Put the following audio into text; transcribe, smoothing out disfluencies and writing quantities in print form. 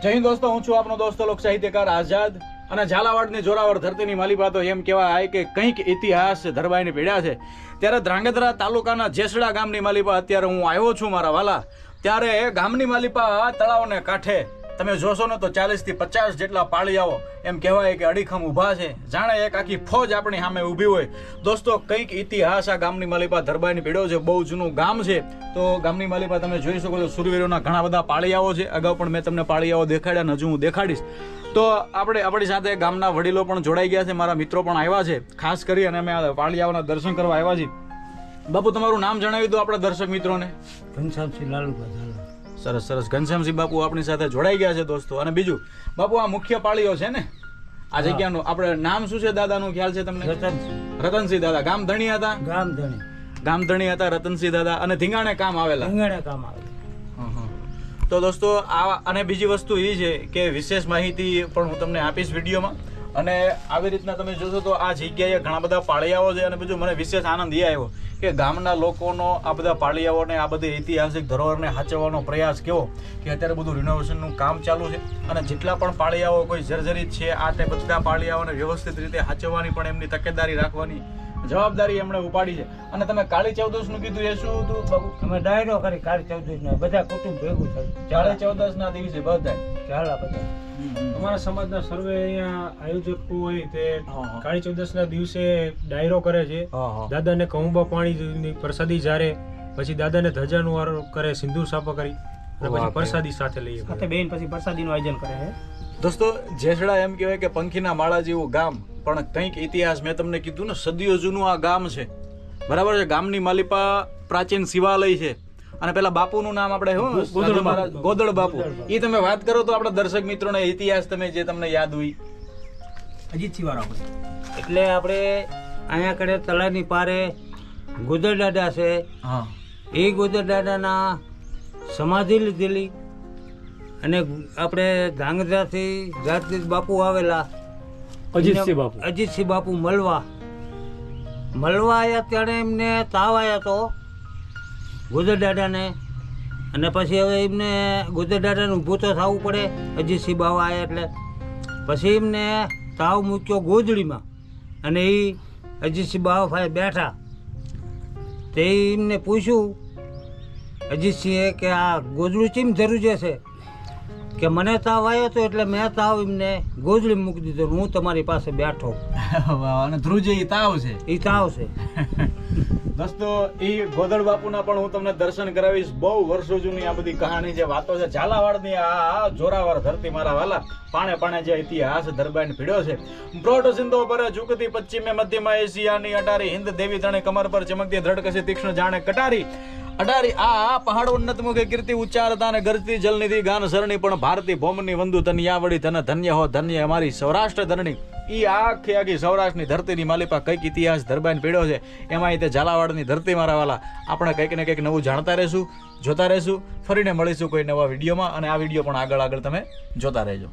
જય હિન્દ દોસ્તો, હું છું આપનો દોસ્તો લોક સાહિત્યકાર આઝાદ. અને ઝાલાવાડની જોરાવર ધરતીની માલિપા તો એમ કહેવાય કે કંઈક ઇતિહાસ ધરબાઈને પીડ્યા છે. ત્યારે ધ્રાંગધ્રા તાલુકાના જેસડા ગામની માલિપા અત્યારે હું આવ્યો છું મારા વાલા. ત્યારે ગામની માલિપા તળાવને કાંઠે તમે જોશો ને તો 40 થી 50 જેટલા પાળિયાઓ એમ કહેવાય કે અડીખમ ઊભા છે, જાણે એક આખી ફોજ આપણી સામે ઊભી હોય. દોસ્તો, કંઈક ઇતિહાસ આ ગામની માલિપા ધરબાઈને પીડ્યો છે. બહુ જૂનું ગામ છે. તો ગામની માલિપા તમે જોઈ શકો છો, સુરવીરોના ઘણા બધા પાળિયાઓ છે. અગાઉ પણ મેં તમને પાળિયાઓ દેખાડ્યા ને હજુ હું દેખાડીશ. તો આપણી સાથે ગામના વડીલો પણ જોડાઈ ગયા છે, મારા મિત્રો પણ આવ્યા છે. ખાસ કરી અને અમે આ પાળિયાઓના દર્શન કરવા આવ્યા છીએ. બાપુ, તમારું નામ જણાવી દો આપણા દર્શક મિત્રોને. ઘનશ્યામસિંહ લાલુભાઈ. સરસ સરસ. ઘનશ્યામસિંહ બાપુ આપણી સાથે જોડાઈ ગયા છે દોસ્તો. અને બીજું બાપુ, આ મુખ્ય પાળીઓ છે ને આ જગ્યાનું, આપણે નામ શું છે દાદાનું ખ્યાલ છે તમને? રતનસિંહ દાદા. ગામ ધણી હતા? ગામ ધણી હતા રતનસિંહ દાદા. અને ધીંગાણે કામ આવેલા. તો દોસ્તો, આ અને બીજી વસ્તુ એ છે કે વિશેષ માહિતી પણ હું તમને આપીશ વિડીયોમાં. અને આવી રીતના તમે જોશો તો આ જગ્યાએ ઘણા બધા પાળિયાઓ છે. અને બીજું મને વિશેષ આનંદ એ આવ્યો કે ગામના લોકોનો આ બધા પાળિયાઓને, આ બધી ઐતિહાસિક ધરોહરને સાચવવાનો પ્રયાસ કેવો કે અત્યારે બધું રિનોવેશનનું કામ ચાલુ છે. અને જેટલા પણ પાળિયાઓ કોઈ જર્જરિત છે, આ તે બધા પાળિયાઓને વ્યવસ્થિત રીતે સાચવવાની પણ એમની તકેદારી રાખવાની જવાબદારી એમણે ઉપાડી છે. અને તમે કાળી ચૌદશ નું કીધું, એ શું હતું બાબુ? અમે ડાયરો કરી કાળી ચૌદશ ને બધા કુટુંબ ભેગું થયું. કાળી ચૌદશ ના દિવસે બધા ચાલા બધા અમારા સમાજના સર્વે અહીંયા આયોજકો હોય તે કાળી ચૌદશ ના દિવસે ડાયરો કરે છે. દાદાને કહુંબા પાણીની પ્રસાદી જારે, પછી દાદાને ધજાનું વાર કરે, સિંદૂર સાપા કરી અને પછી પ્રસાદી સાથે લઈએ સાથે બેન પછી પ્રસાદીનું આયોજન કરે છે. દોસ્તો, જેસડા એમ કહેવાય કે પંખીના માળા જેવું ગામ, પણ કંઈક ઇતિહાસ મેં તમને કીધું ને, સદીઓ જૂનું આ ગામ છે. બરાબર છે. ગામની માલિપા પ્રાચીન શિવાલય છે. અને પેલા બાપુનું નામ આપણે ગોદડ બાપુ, એ તમે વાત કરો તો આપણા દર્શક મિત્રોને ઇતિહાસ તમે જે તમને યાદ હોય. અજીતસિંહ વાળા એટલે આપણે અહીંયા કડે તળાવની પારે ગોદર દાદા છે. એ ગોદર દાદાના સમાધિ લીધેલી. અને આપણે ધ્રાંગધ્રાથી જાતગીર બાપુ આવેલા, અજીતસિંહ બાપુ મળવા આવ્યા. ત્યારે એમને તાવ આવ્યા તો ગોદર દાદાને. અને પછી હવે એમને ગોદર દાદાને ઊભું તો થવું પડે. અજીતસિંહ બાવા આવ્યા એટલે પછી એમને તાવ મૂક્યો ગોદડીમાં. અને એ અજીતસિંહ બાવા ભાઈ બેઠા. તે એમને પૂછ્યું અજીતસિંહે કે આ ગોદડું કેમ જરૂરી છે? કે મને તાવ આવ્યો હતો એટલે મેં તાવ એમને ગોદડી મૂકી દીધો, હું તમારી પાસે બેઠો. અને ધ્રુજે એ તાવ છે. એ તાવ છે. દોસ્તો, એ ગોદડ બાપુના પણ હું તમને દર્શન કરાવીશ. બહુ વર્ષો જૂની આ બધી કહાણી છે, વાતો છે. ઝાલાવાડની આ જોરાવર ધરતી મારા વાલા, પાણે પાણે જે ઇતિહાસ ધરબાઈને ભીડ્યો છે. બ્રોડ સિંધો પર ઝુકતી પશ્ચિમે મધ્યમાં એશિયાની અટારી, હિન્દ દેવી તણે કમર પર ચમકતી ધડકસી તીક્ષ્ણ જાણે કટારી. અઢારી આ પહાડો ઉન્નત મુખે કીર્તિ ઉચ્ચારતા ને ગરજતી જલનિધિ ગાન સરણી, પણ ભારતી ભૌમની વંદુ તનિયાવડી ધન ધન્ય હો ધન્ય અમારી સૌરાષ્ટ્ર ધરણી. ઈ આખી સૌરાષ્ટ્રની ધરતીની માલિપા કંઈક ઇતિહાસ ધરબાઈને પીડ્યો છે. એમાં તે ઝાલાવાડની ધરતી મારા વાલા, આપણે કંઈક ને કંઈક નવું જાણતા રહેશું, જોતા રહેશું. ફરીને મળીશું કોઈ નવા વિડીયોમાં. અને આ વિડીયો પણ આગળ તમે જોતા રહેજો.